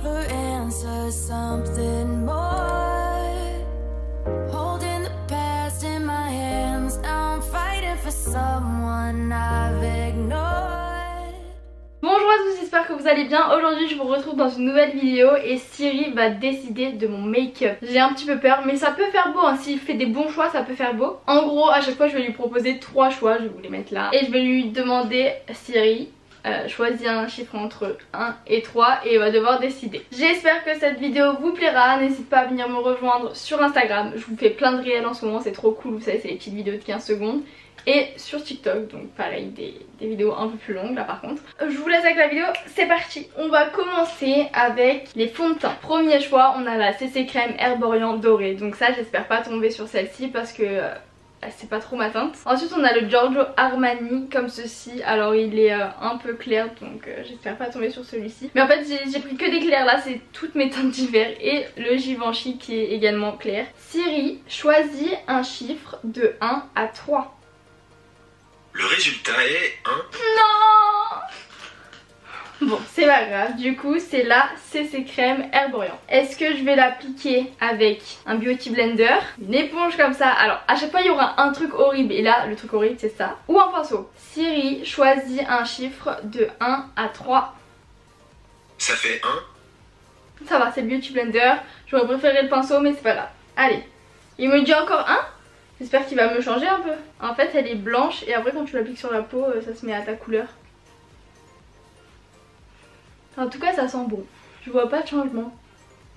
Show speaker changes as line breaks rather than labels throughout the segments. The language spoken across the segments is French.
for answers, something more. Holding the past in my hands, now I'm fighting for someone I've ignored.
Bonjour à tous, j'espère que vous allez bien. Aujourd'hui je vous retrouve dans une nouvelle vidéo et Siri va décider de mon make-up. J'ai un petit peu peur mais ça peut faire beau, hein. S'il fait des bons choix ça peut faire beau. En gros à chaque fois je vais lui proposer 3 choix, je vais vous les mettre là. Et je vais lui demander Siri, choisis un chiffre entre 1 et 3 et il va devoir décider. J'espère que cette vidéo vous plaira, n'hésitez pas à venir me rejoindre sur Instagram. Je vous fais plein de réels en ce moment, c'est trop cool, vous savez c'est les petites vidéos de 15 secondes. Et sur TikTok, donc pareil, des vidéos un peu plus longues là par contre. Je vous laisse avec la vidéo, c'est parti. On va commencer avec les fonds de teint. Premier choix, on a la CC Crème Herborian Dorée. Donc ça j'espère pas tomber sur celle-ci parce que c'est pas trop ma teinte. Ensuite on a le Giorgio Armani comme ceci. Alors il est un peu clair donc j'espère pas tomber sur celui-ci. Mais en fait j'ai pris que des clairs là, c'est toutes mes teintes d'hiver. Et le Givenchy qui est également clair. Siri, choisis un chiffre de 1 à 3.
Le résultat est 1.
Non. Bon, c'est pas grave, du coup c'est la CC Crème Herborian. Est-ce que je vais l'appliquer avec un Beauty Blender, une éponge comme ça? Alors à chaque fois il y aura un truc horrible et là le truc horrible c'est ça. Ou un pinceau. Siri, choisis un chiffre de 1 à 3.
Ça fait 1.
Ça va, c'est le Beauty Blender. J'aurais préféré le pinceau mais c'est pas grave. Allez, il me dit encore 1. J'espère qu'il va me changer un peu. En fait elle est blanche et après quand tu l'appliques sur la peau ça se met à ta couleur. En tout cas ça sent bon. Je vois pas de changement.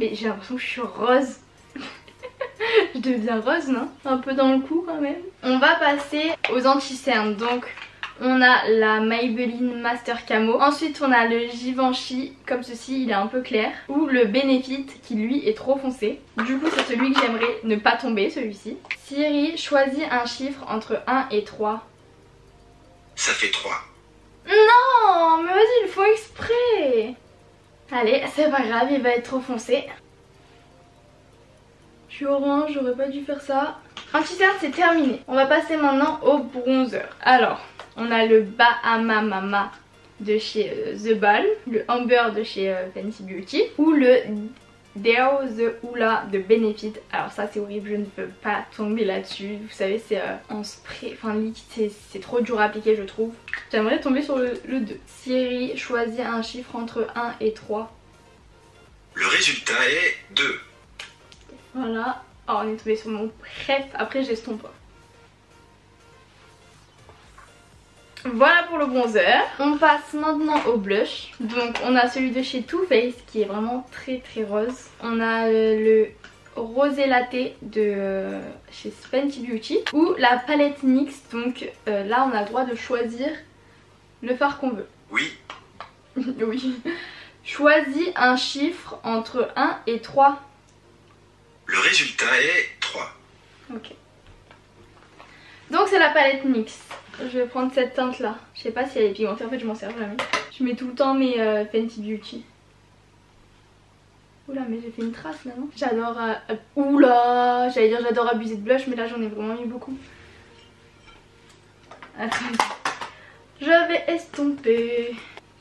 Mais j'ai l'impression que je suis rose. Je deviens rose non? Un peu dans le cou quand même. On va passer aux anti-cernes. Donc on a la Maybelline Master Camo. Ensuite on a le Givenchy comme ceci, il est un peu clair. Ou le Benefit qui lui est trop foncé. Du coup c'est celui que j'aimerais ne pas tomber, celui-ci. Siri, choisis un chiffre entre 1 et 3.
Ça fait 3.
Non, mais vas-y, il faut exprès. Allez, c'est pas grave, il va être trop foncé. Je suis orange, j'aurais pas dû faire ça. Anti-cerne c'est terminé. On va passer maintenant au bronzer. Alors, on a le Bahama Mama de chez The Balm, le Amber de chez Fenty Beauty ou le Deo The Hula de Benefit. Alors ça c'est horrible, je ne veux pas tomber là-dessus. Vous savez c'est en spray, enfin liquide, c'est trop dur à appliquer je trouve. J'aimerais tomber sur le 2. Siri, choisis un chiffre entre 1 et 3.
Le résultat est 2.
Voilà. Oh, on est tombé sur mon préf, après j'estompe pas. Voilà pour le bronzer. On passe maintenant au blush. Donc on a celui de chez Too Faced qui est vraiment très très rose. On a le rosé latte de chez Fenty Beauty. Ou la palette NYX. Donc là on a le droit de choisir le fard qu'on veut.
Oui.
Oui. Choisis un chiffre entre 1 et 3.
Le résultat est 3.
Ok. Donc c'est la palette NYX. Je vais prendre cette teinte là. Je sais pas si elle est pigmentée, en fait je m'en sers jamais. Je mets tout le temps mes Fenty Beauty. Oula mais j'ai fait une trace là non? J'adore... Oula, j'allais dire j'adore abuser de blush mais là j'en ai vraiment mis beaucoup. Attendez. Je vais estomper.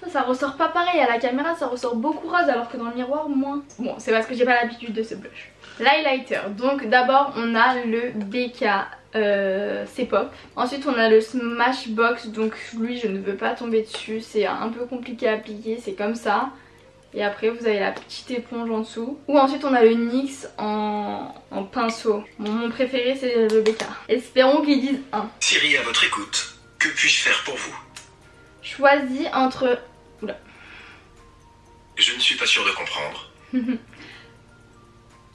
Ça ressort pas pareil, à la caméra ça ressort beaucoup rose alors que dans le miroir moins. Bon c'est parce que j'ai pas l'habitude de ce blush. L'highlighter, donc d'abord on a le BK C-Pop. Ensuite on a le Smashbox, donc lui je ne veux pas tomber dessus, c'est un peu compliqué à appliquer, c'est comme ça. Et après vous avez la petite éponge en dessous. Ou ensuite on a le NYX en pinceau. Bon, mon préféré c'est le BK. Espérons qu'ils disent 1.
Siri à votre écoute, que puis-je faire pour vous?
Choisis entre... Oula.
Je ne suis pas sûr de comprendre.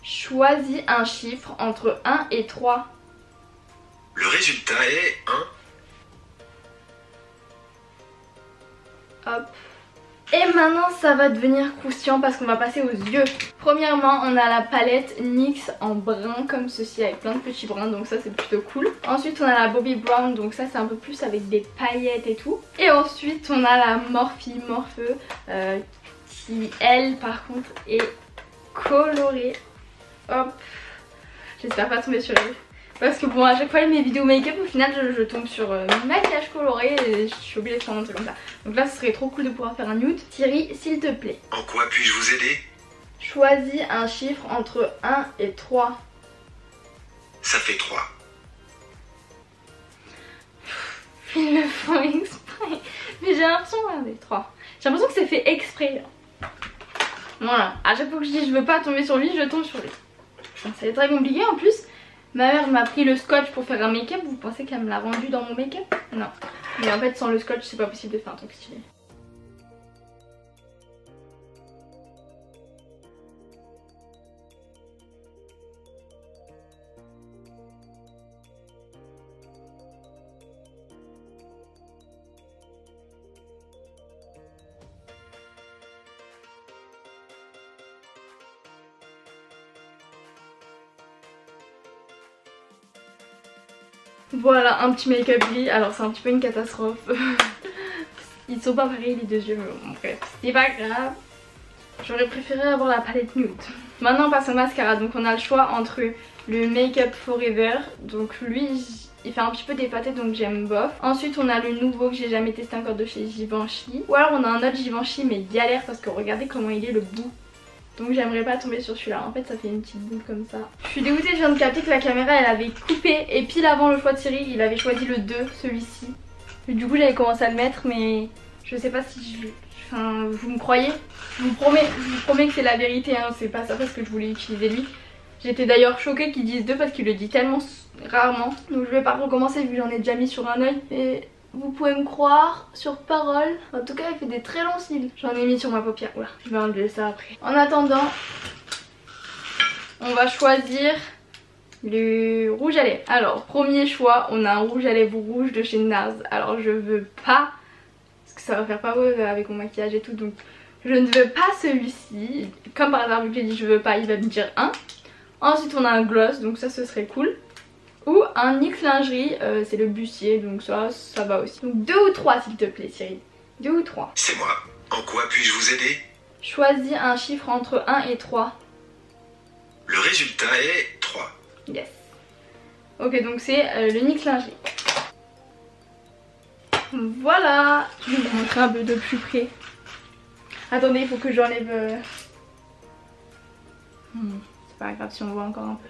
Choisis un chiffre entre 1 et 3.
Le résultat est 1.
Hop. Et maintenant ça va devenir croustillant parce qu'on va passer aux yeux. Premièrement on a la palette NYX en brun comme ceci avec plein de petits bruns, donc ça c'est plutôt cool. Ensuite on a la Bobbi Brown, donc ça c'est un peu plus avec des paillettes et tout. Et ensuite on a la Morphe qui elle par contre est colorée. Hop. J'espère pas tomber sur elle. Parce que bon à chaque fois mes vidéos make-up au final je tombe sur maquillage coloré et je suis obligée de prendre un truc comme ça. Donc là ce serait trop cool de pouvoir faire un nude. Siri s'il te plaît.
En quoi puis-je vous aider?
Choisis un chiffre entre 1 et 3.
Ça fait 3.
Ils le font exprès. Mais j'ai l'impression, regardez, 3. J'ai l'impression que c'est fait exprès. Voilà, à chaque fois que je dis je veux pas tomber sur lui, je tombe sur lui. C'est très compliqué en plus. Ma mère m'a pris le scotch pour faire un make-up. Vous pensez qu'elle me l'a rendu dans mon make-up? Non. Mais en fait sans le scotch c'est pas possible de faire un truc stylé. Voilà un petit make-up gris, alors c'est un petit peu une catastrophe. Ils sont pas pareils les deux yeux, mais bon bref, c'est pas grave. J'aurais préféré avoir la palette nude. Maintenant on passe au mascara, donc on a le choix entre le Make Up Forever, donc lui il fait un petit peu dépaté donc j'aime bof. Ensuite on a le nouveau que j'ai jamais testé encore de chez Givenchy. Ou alors on a un autre Givenchy mais galère parce que regardez comment il est le bout. Donc j'aimerais pas tomber sur celui-là, en fait ça fait une petite boule comme ça. Je suis dégoûtée, je viens de capter que la caméra elle avait coupé et pile avant le choix de Cyril il avait choisi le 2, celui-ci. Du coup j'avais commencé à le mettre mais je sais pas si je... Enfin vous me croyez? Je vous promets que c'est la vérité, hein. C'est pas ça parce que je voulais utiliser lui. J'étais d'ailleurs choquée qu'ils disent 2 parce qu'il le dit tellement rarement. Donc je vais pas recommencer vu que j'en ai déjà mis sur un œil. Et vous pouvez me croire sur parole. En tout cas il fait des très longs cils. J'en ai mis sur ma paupière. Oula, je vais enlever ça après. En attendant, on va choisir le rouge à lèvres. Alors premier choix, on a un rouge à lèvres rouge de chez NARS. Alors je veux pas, parce que ça va faire pas beau avec mon maquillage et tout. Donc je ne veux pas celui-ci. Comme par hasard vu que j'ai dit je veux pas, il va me dire 1. Ensuite on a un gloss, donc ça ce serait cool. Ou un NYX lingerie, c'est le bustier, donc ça va aussi. Donc 2 ou 3 s'il te plaît Cyril. 2 ou 3.
C'est moi. En quoi puis-je vous aider?
Choisis un chiffre entre 1 et 3.
Le résultat est 3.
Yes. Ok, donc c'est le NYX lingerie. Voilà. Je vais vous montrer un peu de plus près. Attendez, il faut que j'enlève... C'est pas grave si on voit encore un peu.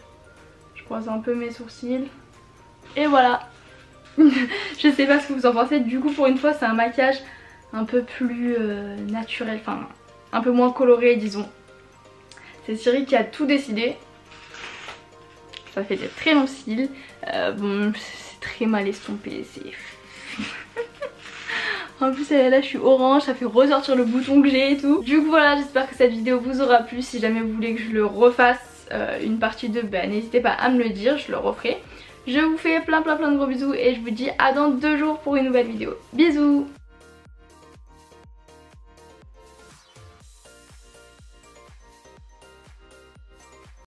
Je croise un peu mes sourcils. Et voilà. Je sais pas ce que vous en pensez. Du coup pour une fois c'est un maquillage un peu plus naturel. Enfin un peu moins coloré disons. C'est Cyril qui a tout décidé. Ça fait des très longs cils. Bon c'est très mal estompé. En plus là je suis orange, ça fait ressortir le bouton que j'ai et tout. Du coup voilà, j'espère que cette vidéo vous aura plu. Si jamais vous voulez que je le refasse une partie 2, bah, n'hésitez pas à me le dire, je le referai. Je vous fais plein de gros bisous et je vous dis à dans 2 jours pour une nouvelle vidéo. Bisous.